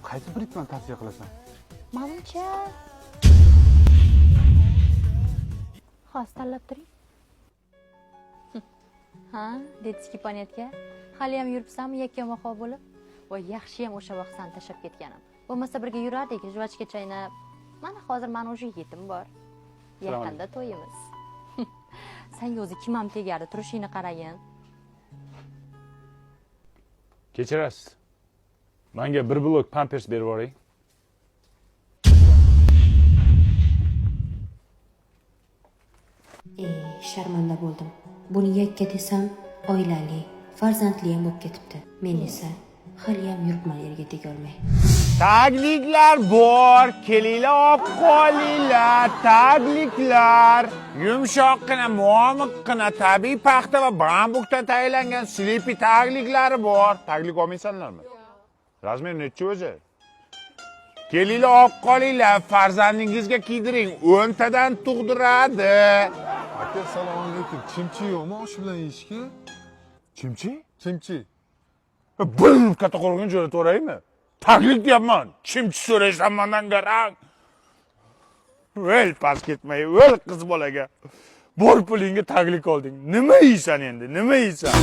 qaysi britmani tavsiya qilasan? Manimcha xos tanlab turing. Ha, detskiy ponetka. Hali ham yuribsanmi yakkama-xo bo'lib? Voy, yaxshi ham o'sha vaqt san tashab ketganim. Bo'lmasa birga yurardik, juvachka chaynab. Mana hozir mana o'sha yetim bor. Yaqinda to'yimiz. Senga o'zi kim ham tegadi, turishingni qaragin. Kechirasiz. Menga bir blok pampers berib yuboring. Sharmanda bo'ldim. Buni yakka desam, oilali, farzandli ham bo'lib ketibdi. Men esa hali ham yuribman yerga tegolmay. Tagliklar bor, kelinglar olib qolinglar, tagliklar. Yumshoqqina, momiqqina, tabiiy paxta va bambukdan tayyorlangan slipi tagliklari bor. Taglik olmaysanlarmi? Razmer necha o'zi? Kelinglar olib qolinglar, farzandingizga kiydiring, 10 tadan tug'diradi. Aka, salom alaykum. Chimchi yo'qmi osh bilan yeyishga? Chimchi? Chimchi. Bir katta qo'rg'in jo'ra to'raymi? Taglik deyapman. Chimchi so'raysan mendan garang. Vel pas ketmay, vel qiz bolaga. Bor pulingga taglik olding. Nima yeysan endi? Nima yeysan?